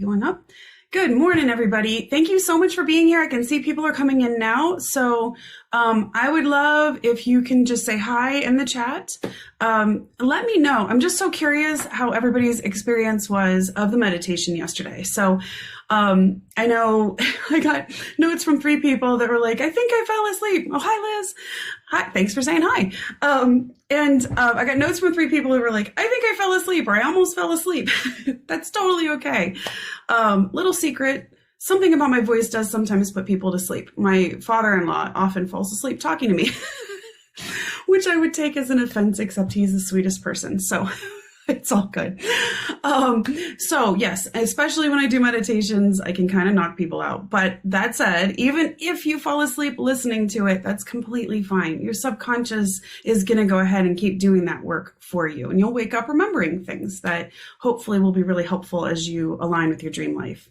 Going up. Good morning, everybody. Thank you so much for being here. I can see people are coming in now. So I would love if you can just say hi in the chat. Let me know. I'm just so curious how everybody's experience was of the meditation yesterday. So I know I got notes from 3 people that were like, I think I fell asleep. Oh, hi, Liz. Hi. Thanks for saying hi. I got notes from 3 people who were like, I think I fell asleep or I almost fell asleep. That's totally okay. Little secret, something about my voice does sometimes put people to sleep. My father-in-law often falls asleep talking to me, which I would take as an offense, except he's the sweetest person. So it's all good. So yes, especially when I do meditations, I can kind of knock people out. But that said, even if you fall asleep listening to it, that's completely fine. Your subconscious is going to go ahead and keep doing that work for you. And you'll wake up remembering things that hopefully will be really helpful as you align with your dream life.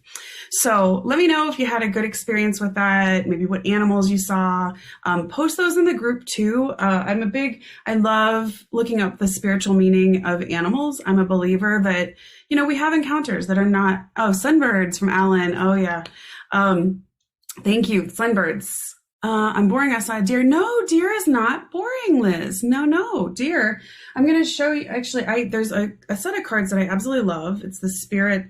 So let me know if you had a good experience with that, maybe what animals you saw. Post those in the group too. I love looking up the spiritual meaning of animals. I'm a believer that, we have encounters that are not, sunbirds from Alan. Oh yeah. Thank you. Sunbirds. I'm boring outside. Deer. No, deer is not boring, Liz. No, deer. I'm going to show you, actually, there's a set of cards that I absolutely love. It's the Spirit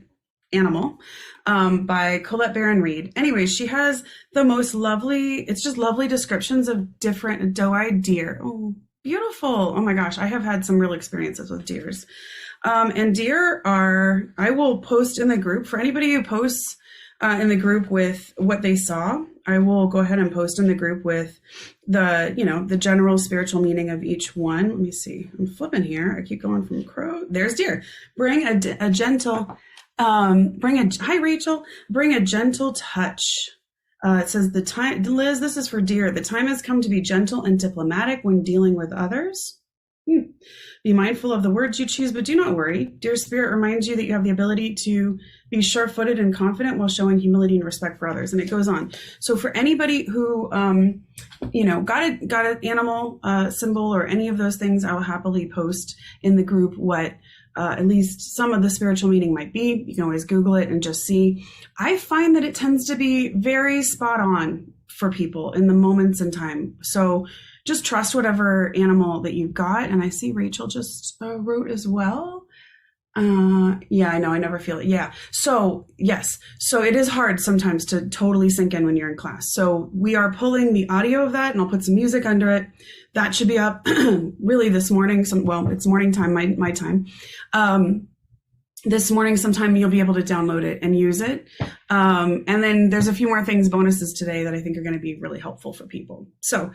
Animal, by Colette Baron Reed. Anyways, she has the most lovely, it's just lovely descriptions of different doe-eyed deer. Oh, beautiful. Oh my gosh. I have had some real experiences with deers. And deer I will post in the group for anybody who posts in the group with what they saw. I will go ahead and post in the group with the general spiritual meaning of each one. Let me see. I'm flipping here. I keep going from crow. There's deer. Bring a gentle, hi Rachel, bring a gentle touch. It says the time, Liz, this is for deer. The time has come to be gentle and diplomatic when dealing with others. Be mindful of the words you choose, but do not worry. Dear Spirit reminds you that you have the ability to be sure-footed and confident while showing humility and respect for others. And it goes on. So for anybody who, got an animal symbol or any of those things, I will happily post in the group what at least some of the spiritual meaning might be. You can always Google it and just see. I find that it tends to be very spot on for people in the moments in time. So just trust whatever animal that you've got. And I see Rachel just wrote as well. Yeah, I know. I never feel it. Yeah. So yes. So it is hard sometimes to totally sink in when you're in class. So we are pulling the audio of that and I'll put some music under it. That should be up really this morning. It's morning time, my time. This morning sometime you'll be able to download it and use it. And then there's a few more bonuses today that I think are going to be really helpful for people. So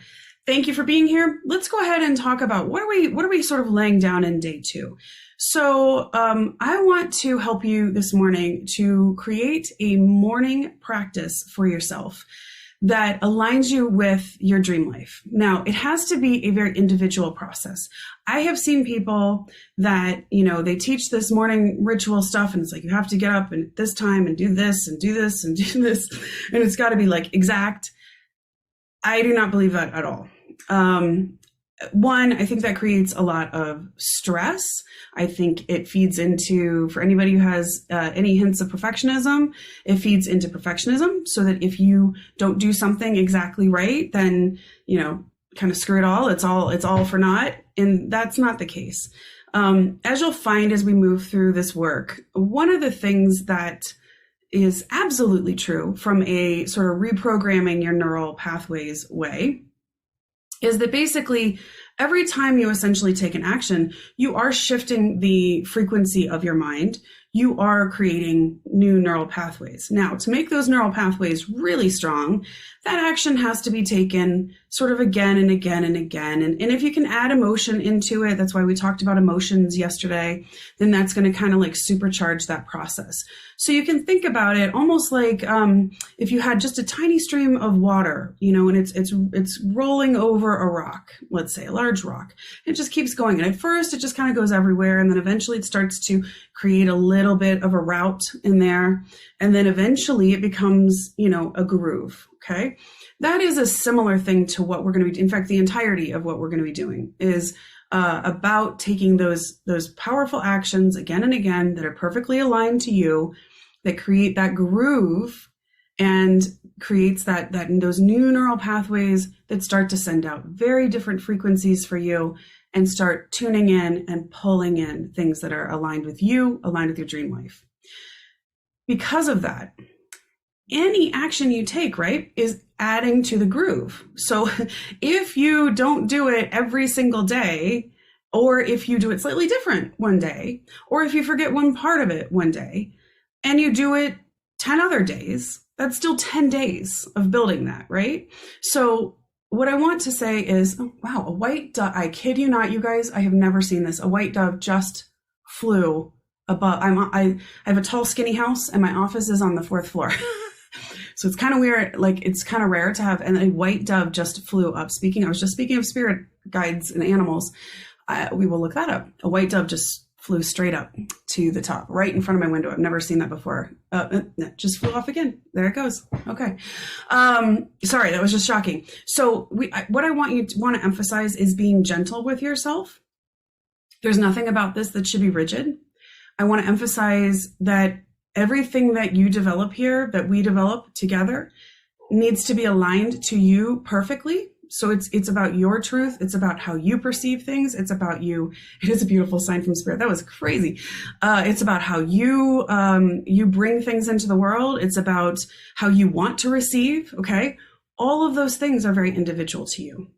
thank you for being here. Let's go ahead and talk about what are we sort of laying down in day 2. So I want to help you this morning to create a morning practice for yourself that aligns you with your dream life. Now, it has to be a very individual process. I have seen people that, they teach this morning ritual stuff and it's like, you have to get up at this time and do this and do this and do this. And it's got to be like exact. I do not believe that at all. One, I think that creates a lot of stress. I think it feeds into, for anybody who has any hints of perfectionism, it feeds into perfectionism so that if you don't do something exactly right, then, kind of screw it all. It's all for naught. And that's not the case. As you'll find as we move through this work, one of the things that is absolutely true from a sort of reprogramming your neural pathways way is that basically every time you essentially take an action, you are shifting the frequency of your mind. You are creating new neural pathways. Now, to make those neural pathways really strong, that action has to be taken sort of again and again and again. And if you can add emotion into it, that's why we talked about emotions yesterday, then that's going to kind of like supercharge that process. So you can think about it almost like if you had just a tiny stream of water, and it's rolling over a rock, let's say a large rock. It just keeps going. And at first it just kind of goes everywhere. And then eventually it starts to create a little bit of a route in there. And then eventually it becomes, a groove. Okay. That is a similar thing to what we're going to be. In fact, the entirety of what we're going to be doing is about taking those powerful actions again and again that are perfectly aligned to you, that create that groove and creates that those new neural pathways that start to send out very different frequencies for you and start tuning in and pulling in things that are aligned with you, aligned with your dream life. Because of that, any action you take, right, is adding to the groove. So if you don't do it every single day, or if you do it slightly different one day, or if you forget one part of it one day, and you do it 10 other days, that's still 10 days of building that, right? So what I want to say is, oh, wow, a white dove, I kid you not, you guys, I have never seen this. A white dove just flew above. I have a tall, skinny house, and my office is on the 4th floor. So it's kind of weird, like it's kind of rare to have, and a white dove just flew up. I was just speaking of spirit guides and animals. We will look that up. A white dove just flew straight up to the top, right in front of my window. I've never seen that before. Just flew off again. There it goes. Okay. Sorry, that was just shocking. So what I want to emphasize is being gentle with yourself. There's nothing about this that should be rigid. I want to emphasize that everything that you develop here, that we develop together, needs to be aligned to you perfectly. So it's about your truth. It's about how you perceive things. It's about you. It is a beautiful sign from spirit. That was crazy. It's about how you bring things into the world. It's about how you want to receive. Okay. All of those things are very individual to you.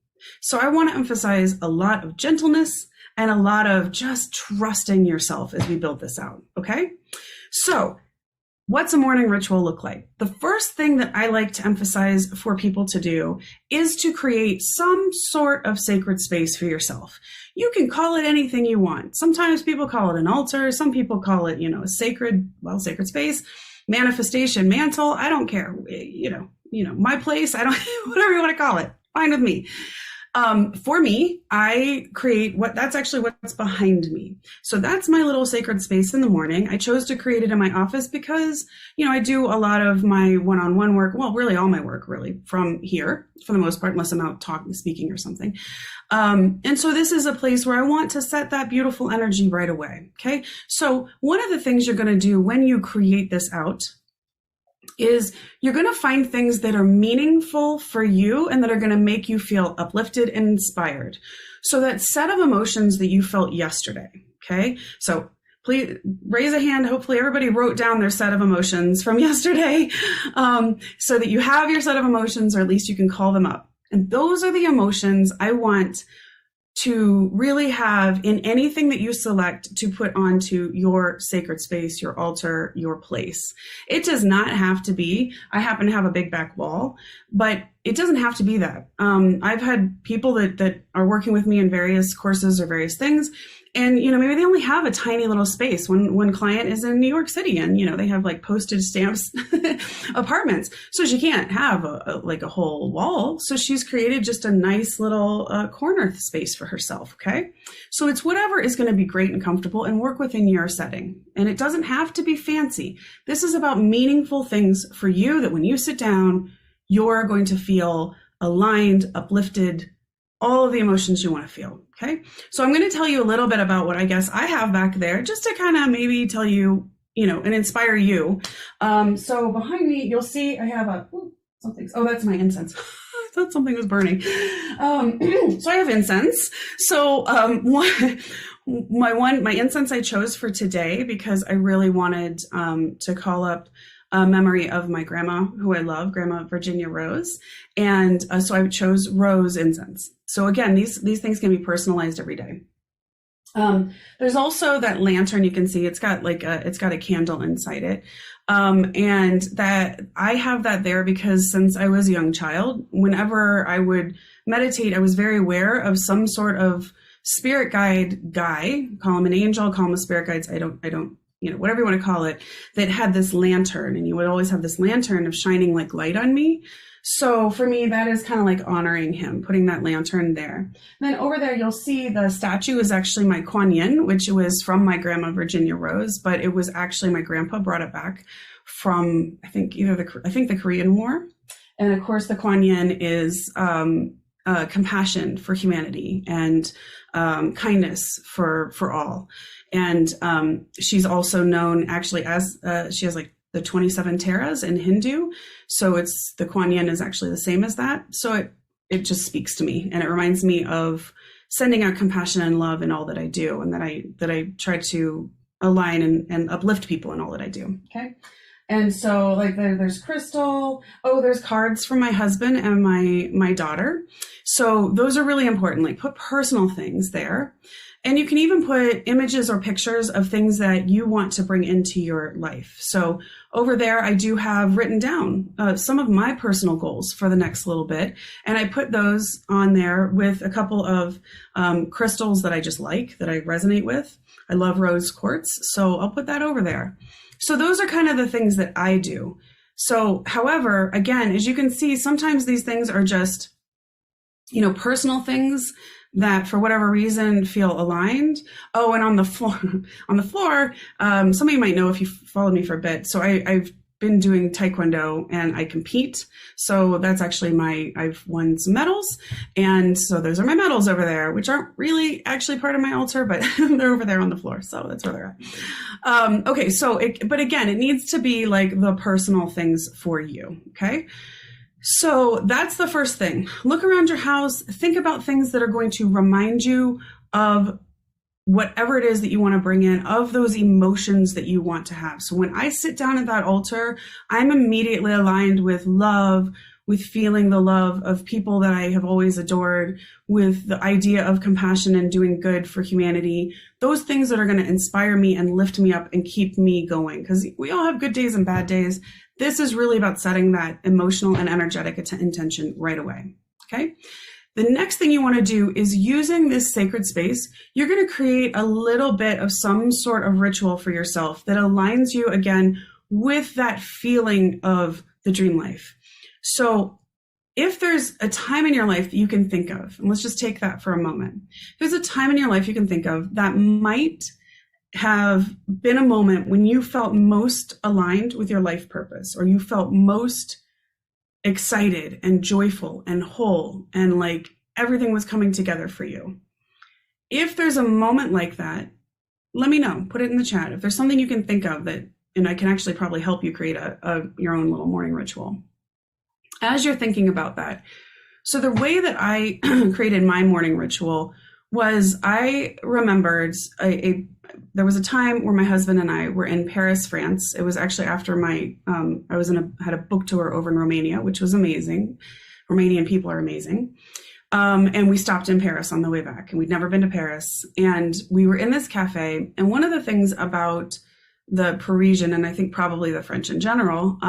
So I want to emphasize a lot of gentleness and a lot of just trusting yourself as we build this out. Okay. So what's a morning ritual look like? The first thing that I like to emphasize for people to do is to create some sort of sacred space for yourself. You can call it anything you want. Sometimes people call it an altar. Some people call it, a sacred space, manifestation, mantle. I don't care. My place. I don't, whatever you want to call it. Fine with me. For me, I create that's actually what's behind me. So that's my little sacred space in the morning. I chose to create it in my office because, I do a lot of my one-on-one work. Well, really all my work really from here for the most part, unless I'm out speaking or something. And so this is a place where I want to set that beautiful energy right away. Okay. So one of the things you're going to do when you create this out is you're going to find things that are meaningful for you and that are going to make you feel uplifted and inspired. So that set of emotions that you felt yesterday. Okay. So please raise a hand. Hopefully everybody wrote down their set of emotions from yesterday, so that you have your set of emotions, or at least you can call them up. And those are the emotions I want to really have in anything that you select to put onto your sacred space, your altar, your place. It does not have to be, I happen to have a big back wall, but it doesn't have to be that. I've had people that are working with me in various courses or various things, and, maybe they only have a tiny little space. One client is in New York City and, they have like postage stamps apartments. So she can't have a whole wall. So she's created just a nice little corner space for herself. Okay. So it's whatever is going to be great and comfortable and work within your setting. And it doesn't have to be fancy. This is about meaningful things for you that when you sit down, you're going to feel aligned, uplifted, all of the emotions you want to feel. Okay. So I'm going to tell you a little bit about what I guess I have back there, just to kind of maybe tell you, and inspire you. So behind me, you'll see I have something. Oh, that's my incense. I thought something was burning. So I have incense. So, my incense I chose for today because I really wanted, to call up a memory of my grandma, who I love, Grandma Virginia Rose. And so I chose rose incense. So again, these things can be personalized every day. There's also that lantern you can see. It's got a candle inside it. And that I have that there because since I was a young child, whenever I would meditate, I was very aware of some sort of spirit guide guy, call him an angel, call him a spirit guides. I don't, whatever you want to call it, that had this lantern, and you would always have this lantern of shining like light on me. So for me, that is kind of like honoring him, putting that lantern there. Then over there, you'll see the statue is actually my Kuan Yin, which was from my grandma, Virginia Rose, but it was actually my grandpa brought it back from, I think the Korean War. And of course, the Kuan Yin is compassion for humanity and kindness for all. And she's also known actually as she has like the 27 Taras in Hindu. So it's the Kuan Yin is actually the same as that. So it just speaks to me, and it reminds me of sending out compassion and love in all that I do, and that I try to align and uplift people in all that I do. Okay. And so like there's crystal. Oh, there's cards from my husband and my daughter. So those are really important. Like put personal things there. And you can even put images or pictures of things that you want to bring into your life. So over there, I do have written down some of my personal goals for the next little bit. And I put those on there with a couple of crystals that I just like, that I resonate with. I love rose quartz, so I'll put that over there. So those are kind of the things that I do. So, however, again, as you can see, sometimes these things are just, personal things that for whatever reason feel aligned. Oh, and on the floor, some of you might know if you followed me for a bit. So I've been doing Taekwondo and I compete. So that's actually I've won some medals. And so those are my medals over there, which aren't really actually part of my altar, but they're over there on the floor. So that's where they're at. Okay. So, but again, it needs to be like the personal things for you. Okay. So that's the first thing. Look around your house, think about things that are going to remind you of whatever it is that you want to bring in, of those emotions that you want to have. So when I sit down at that altar, I'm immediately aligned with love, with feeling the love of people that I have always adored, with the idea of compassion and doing good for humanity, those things that are going to inspire me and lift me up and keep me going. Because we all have good days and bad days. This is really about setting that emotional and energetic intention right away. Okay. The next thing you want to do is using this sacred space, you're going to create a little bit of some sort of ritual for yourself that aligns you again with that feeling of the dream life. So if there's a time in your life that you can think of, and let's just take that for a moment. If there's a time in your life you can think of that might have been a moment when you felt most aligned with your life purpose, or you felt most excited and joyful and whole and like everything was coming together for you. If there's a moment like that, let me know. Put it in the chat. If there's something you can think of that, and I can actually probably help you create your own little morning ritual. As you're thinking about that, so the way that I created my morning ritual was I remembered there was a time where my husband and I were in Paris, France. It was actually after I had a book tour over in Romania, which was amazing. Romanian people are amazing. And we stopped in Paris on the way back, and we'd never been to Paris. And we were in this cafe. And one of the things about the Parisian, and I think probably the French in general,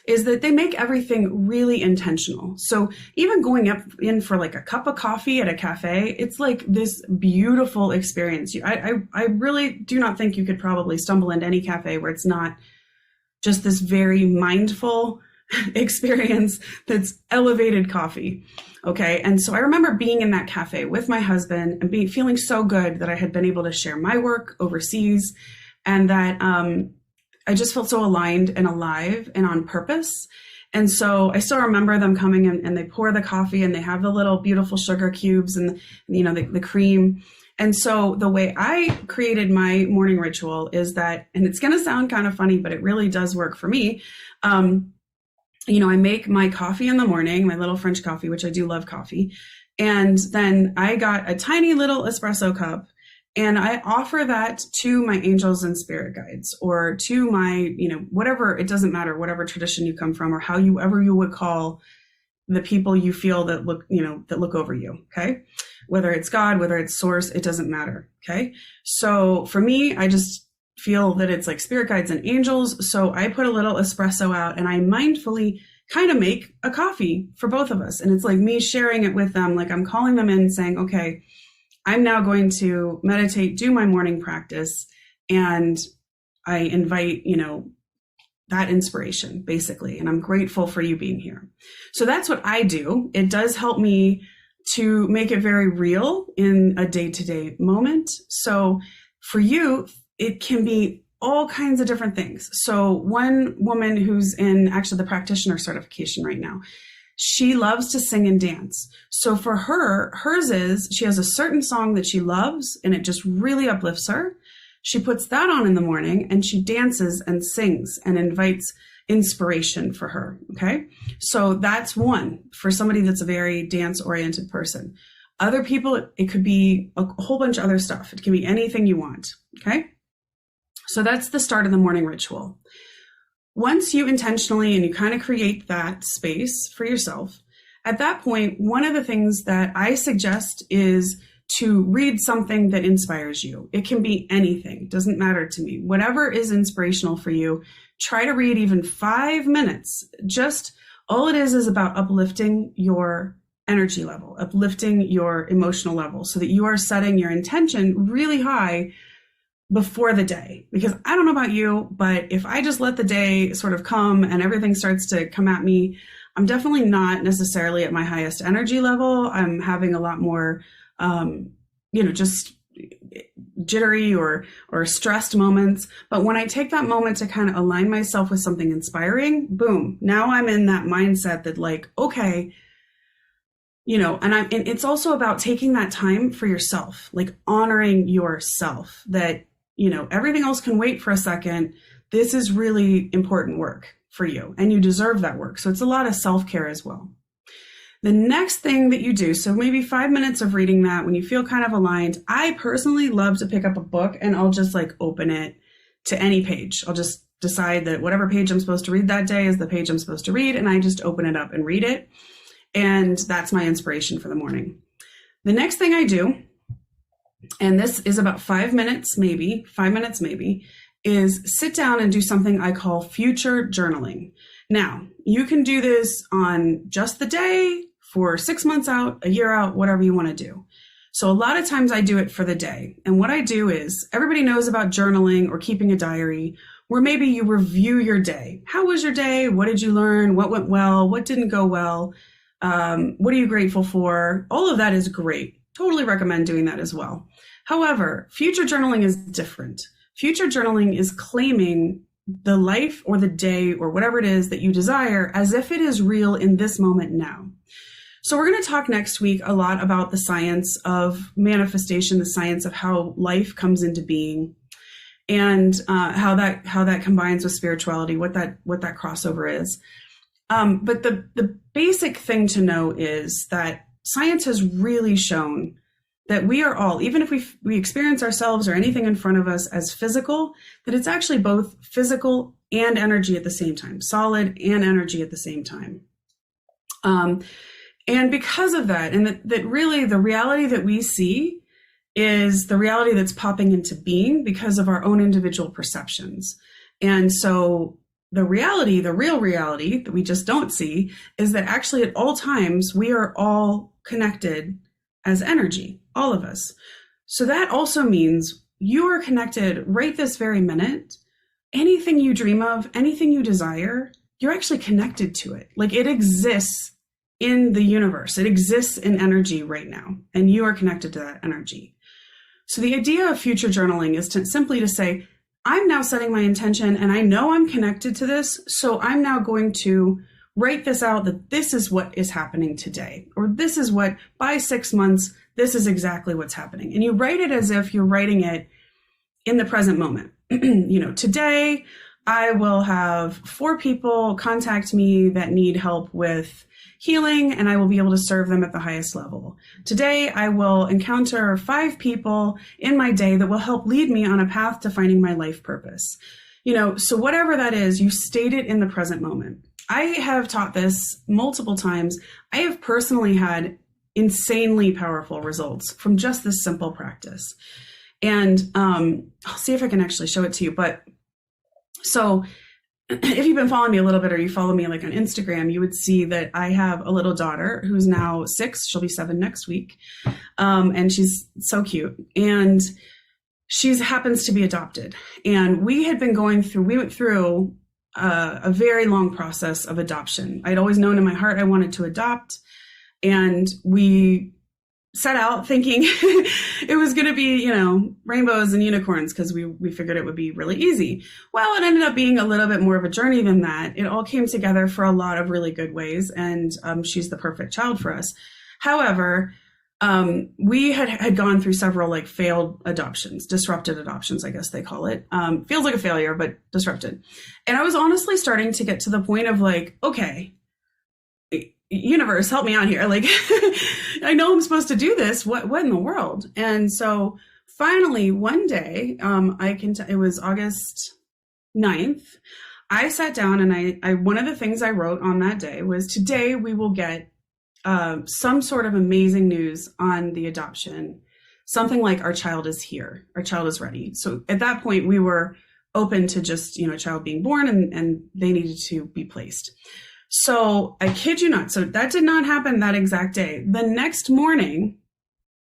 is that they make everything really intentional. So even going up in for like a cup of coffee at a cafe, it's like this beautiful experience. I really do not think you could probably stumble into any cafe where it's not just this very mindful experience that's elevated coffee. Okay. And so I remember being in that cafe with my husband and feeling so good that I had been able to share my work overseas, and that I just felt so aligned and alive and on purpose. And so I still remember them coming and they pour the coffee and they have the little beautiful sugar cubes and the cream. And so the way I created my morning ritual is that, and it's going to sound kind of funny, but it really does work for me. I make my coffee in the morning, my little French coffee, which I do love coffee. And then I got a tiny little espresso cup, and I offer that to my angels and spirit guides, or to my, whatever, it doesn't matter, whatever tradition you come from, or however you would call the people you feel that look over you. Okay. Whether it's God, whether it's source, it doesn't matter. Okay. So for me, I just feel that it's like spirit guides and angels. So I put a little espresso out and I mindfully kind of make a coffee for both of us. And it's like me sharing it with them. Like I'm calling them in and saying, okay, I'm now going to meditate, do my morning practice, and I invite, that inspiration basically. And I'm grateful for you being here. So that's what I do. It does help me to make it very real in a day-to-day moment. So for you, it can be all kinds of different things. So one woman who's in actually the practitioner certification right now, she loves to sing and dance. So for her, hers is, she has a certain song that she loves and it just really uplifts her. She puts that on in the morning and she dances and sings and invites inspiration for her. Okay. So that's one for somebody that's a very dance oriented person. Other people, it could be a whole bunch of other stuff. It can be anything you want. Okay. So that's the start of the morning ritual. Once you intentionally and you kind of create that space for yourself, at that point, one of the things that I suggest is to read something that inspires you. It can be anything. It doesn't matter to me. Whatever is inspirational for you, try to read even 5 minutes. Just all it is about uplifting your energy level, uplifting your emotional level so that you are setting your intention really high before the day. Because I don't know about you, but if I just let the day sort of come and everything starts to come at me, I'm definitely not necessarily at my highest energy level. I'm having a lot more, just jittery or stressed moments. But when I take that moment to kind of align myself with something inspiring, boom, now I'm in that mindset that like, okay, and it's also about taking that time for yourself, like honoring yourself that, everything else can wait for a second. This is really important work for you and you deserve that work. So it's a lot of self-care as well. The next thing that you do, so maybe 5 minutes of reading that when you feel kind of aligned, I personally love to pick up a book and I'll just like open it to any page. I'll just decide that whatever page I'm supposed to read that day is the page I'm supposed to read. And I just open it up and read it. And that's my inspiration for the morning. The next thing I do, and this is about 5 minutes, maybe, is sit down and do something I call future journaling. Now, you can do this on just the day, for 6 months out, a year out, whatever you want to do. So a lot of times I do it for the day. And what I do is, everybody knows about journaling or keeping a diary, where maybe you review your day. How was your day? What did you learn? What went well? What didn't go well? What are you grateful for? All of that is great. Totally recommend doing that as well. However, future journaling is different. Future journaling is claiming the life or the day or whatever it is that you desire as if it is real in this moment now. So we're going to talk next week a lot about the science of manifestation, the science of how life comes into being, and how that combines with spirituality, what that crossover is. But the basic thing to know is that science has really shown that we are all, even if we experience ourselves or anything in front of us as physical, that it's actually both physical and energy at the same time, solid and energy at the same time. And because of that, and that really the reality that we see is the reality that's popping into being because of our own individual perceptions. And so the reality, the real reality that we just don't see, is that actually at all times we are all connected as energy, all of us. So that also means you are connected right this very minute. Anything you dream of, anything you desire, you're actually connected to it. Like it exists in the universe. It exists in energy right now, and you are connected to that energy. So the idea of future journaling is simply to say, I'm now setting my intention and I know I'm connected to this. So I'm now going to write this out, that this is what is happening today, or this is what by 6 months, this is exactly what's happening. And you write it as if you're writing it in the present moment. Today I will have 4 people contact me that need help with healing, and I will be able to serve them at the highest level. Today, I will encounter 5 people in my day that will help lead me on a path to finding my life purpose. So whatever that is, you state it in the present moment. I have taught this multiple times. I have personally had insanely powerful results from just this simple practice. And I'll see if I can actually show it to you. But so if you've been following me a little bit, or you follow me like on Instagram, you would see that I have a little daughter who's now 6. She'll be 7 next week. And she's so cute. And she happens to be adopted. And we went through a very long process of adoption. I'd always known in my heart I wanted to adopt. And we set out thinking it was going to be, rainbows and unicorns, because we figured it would be really easy. Well, it ended up being a little bit more of a journey than that. It all came together for a lot of really good ways, and she's the perfect child for us. However, we had gone through several like failed adoptions, disrupted adoptions, I guess they call it. Feels like a failure, but disrupted. And I was honestly starting to get to the point of like, okay, universe, help me out here. Like, I know I'm supposed to do this. What in the world? And so finally one day, it was August 9th. I sat down and I one of the things I wrote on that day was, today we will get some sort of amazing news on the adoption, something like our child is here, our child is ready. So at that point we were open to just, a child being born and they needed to be placed. So I kid you not. So that did not happen that exact day. The next morning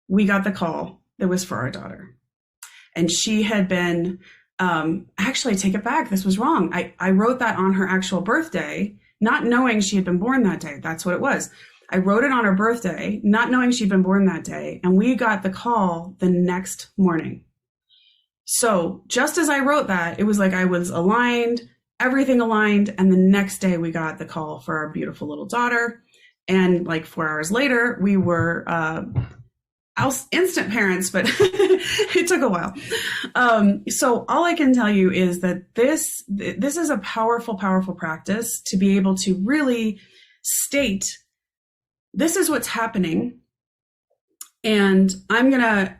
we got the call that was for our daughter, and she had been, actually I take it back. This was wrong. I wrote that on her actual birthday, not knowing she had been born that day. That's what it was. I wrote it on her birthday, not knowing she'd been born that day. And we got the call the next morning. So just as I wrote that, it was like I was aligned, everything aligned. And the next day we got the call for our beautiful little daughter. And like 4 hours later, we were instant parents, but it took a while. So all I can tell you is that this is a powerful, powerful practice to be able to really state, this is what's happening. And I'm going to,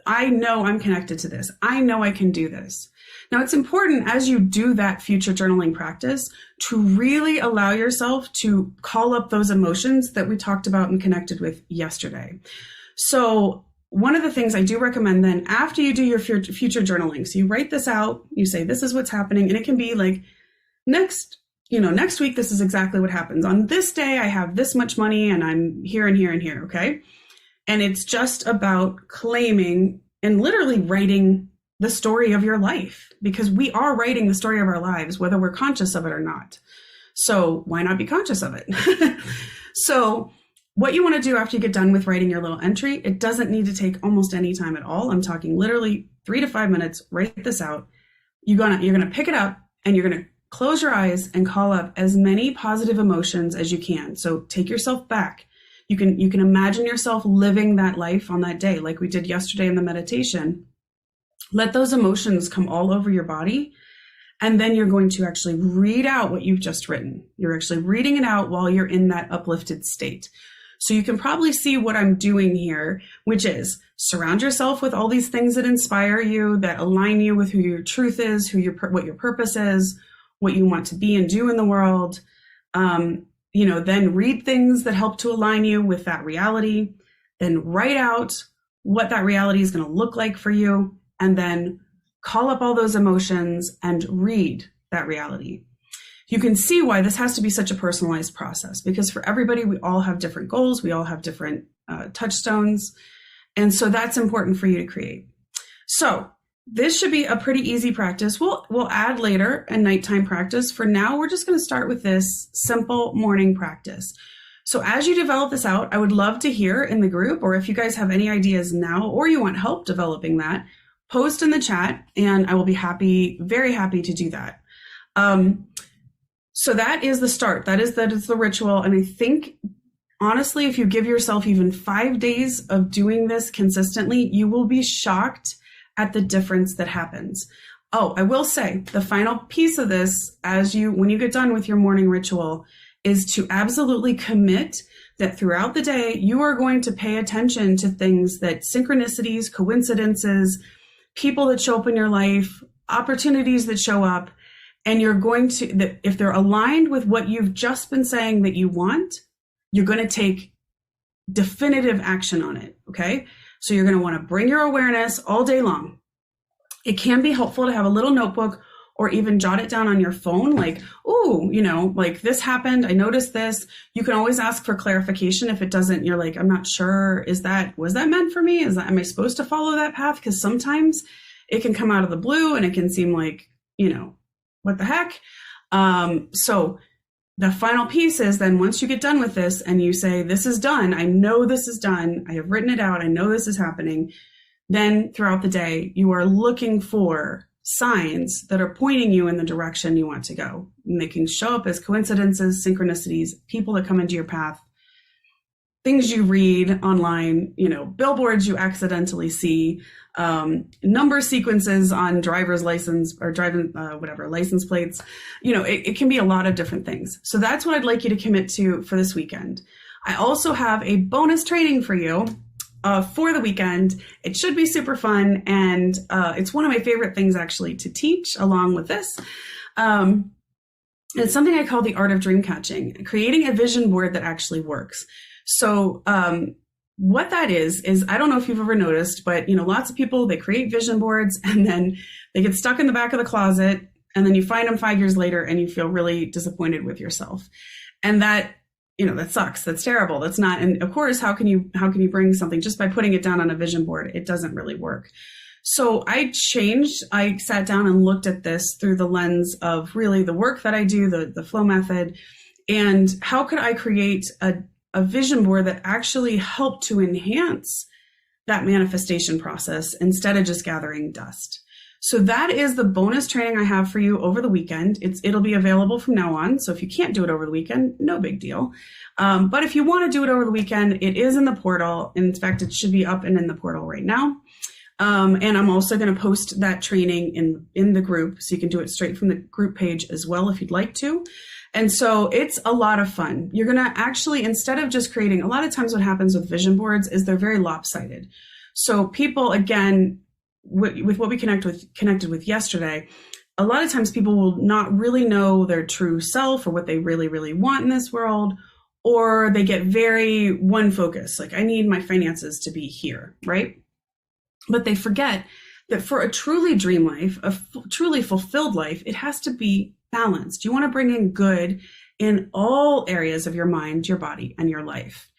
I know I'm connected to this. I know I can do this. Now, it's important as you do that future journaling practice to really allow yourself to call up those emotions that we talked about and connected with yesterday. So one of the things I do recommend then, after you do your future journaling, so you write this out, you say, this is what's happening. And it can be like, next week, this is exactly what happens. On this day, I have this much money and I'm here and here and here. Okay. And it's just about claiming and literally writing the story of your life, because we are writing the story of our lives, whether we're conscious of it or not. So why not be conscious of it? So what you want to do after you get done with writing your little entry, it doesn't need to take almost any time at all. I'm talking literally 3 to 5 minutes. Write this out. You're gonna pick it up and you're gonna close your eyes and call up as many positive emotions as you can. So take yourself back. You can imagine yourself living that life on that day, like we did yesterday in the meditation. Let those emotions come all over your body. And then you're going to actually read out what you've just written. You're actually reading it out while you're in that uplifted state. So you can probably see what I'm doing here, which is surround yourself with all these things that inspire you, that align you with who your truth is, what your purpose is, what you want to be and do in the world. Then read things that help to align you with that reality. Then write out what that reality is going to look like for you. And then call up all those emotions and read that reality. You can see why this has to be such a personalized process, because for everybody, we all have different goals. We all have different touchstones. And so that's important for you to create. So this should be a pretty easy practice. We'll add later a nighttime practice. For now, we're just going to start with this simple morning practice. So as you develop this out, I would love to hear in the group, or if you guys have any ideas now, or you want help developing that, post in the chat, and I will be very happy to do that. So that is the start. That is the ritual. And I think, honestly, if you give yourself even 5 days of doing this consistently, you will be shocked at the difference that happens. Oh, I will say the final piece of this, when you get done with your morning ritual, is to absolutely commit that throughout the day, you are going to pay attention to things that synchronicities, coincidences, people that show up in your life, opportunities that show up, and you're going to, that if they're aligned with what you've just been saying that you want, you're going to take definitive action on it. Okay. So you're going to want to bring your awareness all day long. It can be helpful to have a little notebook or even jot it down on your phone. Like, oh, like this happened. I noticed this. You can always ask for clarification. If it doesn't, you're like, I'm not sure. Was that meant for me? Am I supposed to follow that path? Because sometimes it can come out of the blue and it can seem like, what the heck? So the final piece is then once you get done with this and you say, this is done, I know this is done, I have written it out, I know this is happening, then throughout the day, you are looking for signs that are pointing you in the direction you want to go. And they can show up as coincidences, synchronicities, people that come into your path. things you read online, billboards you accidentally see, number sequences on driver's license or driving, license plates. It can be a lot of different things. So that's what I'd like you to commit to for this weekend. I also have a bonus training for you for the weekend. It should be super fun. And it's one of my favorite things actually to teach along with this. It's something I call the art of dream catching, creating a vision board that actually works. So what that is I don't know if you've ever noticed, but lots of people, they create vision boards and then they get stuck in the back of the closet, and then you find them 5 years later and you feel really disappointed with yourself. And that, that sucks. That's terrible. That's not, and of course, how can you bring something just by putting it down on a vision board? It doesn't really work. So I sat down and looked at this through the lens of really the work that I do, the flow method, and how could I create a vision board that actually helped to enhance that manifestation process instead of just gathering dust. So that is the bonus training I have for you over the weekend. It'll be available from now on. So if you can't do it over the weekend, no big deal. But if you want to do it over the weekend, it is in the portal. In fact, it should be up and in the portal right now. And I'm also going to post that training in the group, so you can do it straight from the group page as well if you'd like to. And so it's a lot of fun. You're going to actually, instead of just creating, a lot of times what happens with vision boards is they're very lopsided. So people, again, with what we connected with yesterday, a lot of times people will not really know their true self or what they really, really want in this world, or they get very one focused, like I need my finances to be here, right? But they forget that for a truly dream life, a truly fulfilled life, it has to be balanced. You want to bring in good in all areas of your mind, your body, and your life.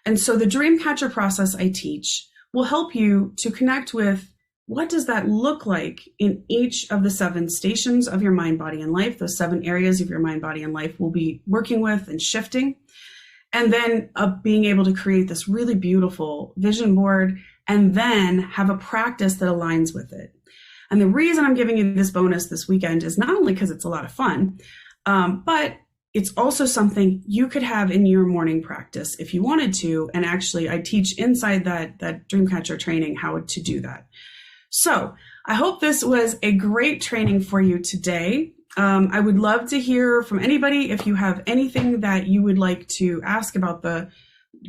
And so the dream catcher process I teach will help you to connect with what does that look like in each of the 7 stations of your mind, body, and life. Those 7 areas of your mind, body, and life we'll be working with and shifting. And then being able to create this really beautiful vision board and then have a practice that aligns with it. And the reason I'm giving you this bonus this weekend is not only because it's a lot of fun, but it's also something you could have in your morning practice if you wanted to. And actually, I teach inside that Dreamcatcher training how to do that. So I hope this was a great training for you today. I would love to hear from anybody. If you have anything that you would like to ask about the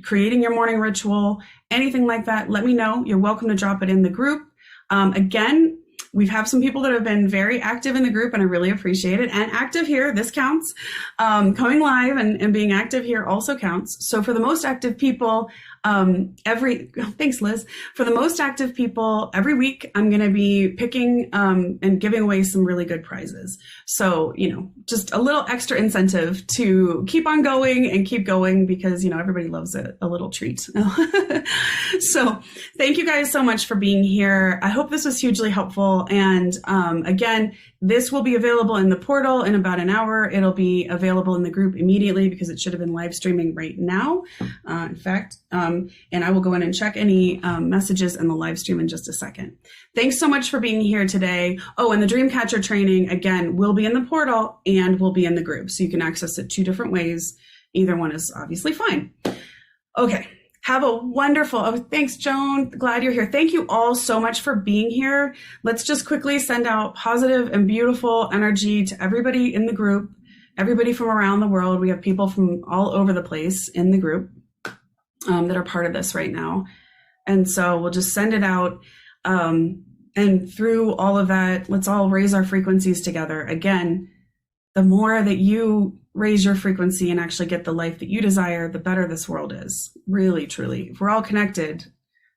creating your morning ritual, anything like that, let me know. You're welcome to drop it in the group. Again, we have some people that have been very active in the group, and I really appreciate it. And active here, this counts. Coming live and being active here also counts. So for the most active people, thanks, Liz. For the most active people, every week I'm going to be picking and giving away some really good prizes. So, just a little extra incentive to keep on going and keep going because, everybody loves a little treat. So thank you guys so much for being here. I hope this was hugely helpful. And again, this will be available in the portal in about an hour. It'll be available in the group immediately because it should have been live streaming right now. In fact, and I will go in and check any messages in the live stream in just a second. Thanks so much for being here today. Oh, and the Dreamcatcher training, again, will be in the portal and will be in the group. So you can access it 2 different ways. Either one is obviously fine. Okay. Have a wonderful, thanks, Joan. Glad you're here. Thank you all so much for being here. Let's just quickly send out positive and beautiful energy to everybody in the group, everybody from around the world. We have people from all over the place in the group that are part of this right now. And so we'll just send it out. And through all of that, let's all raise our frequencies together. Again, the more that you raise your frequency and actually get the life that you desire, the better this world is. Really, truly. If we're all connected,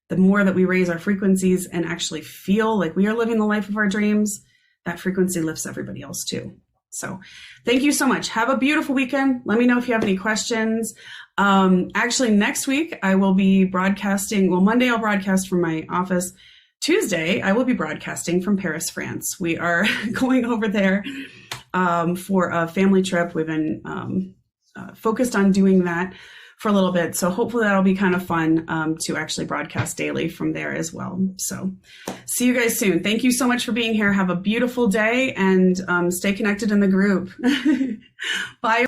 the more that we raise our frequencies and actually feel like we are living the life of our dreams, that frequency lifts everybody else too. So thank you so much. Have a beautiful weekend. Let me know if you have any questions. Actually, next week I will be broadcasting. Well, Monday I'll broadcast from my office. Tuesday, I will be broadcasting from Paris, France. We are going over there for a family trip. We've been focused on doing that for a little bit. So hopefully that'll be kind of fun to actually broadcast daily from there as well. So see you guys soon. Thank you so much for being here. Have a beautiful day and stay connected in the group. Bye.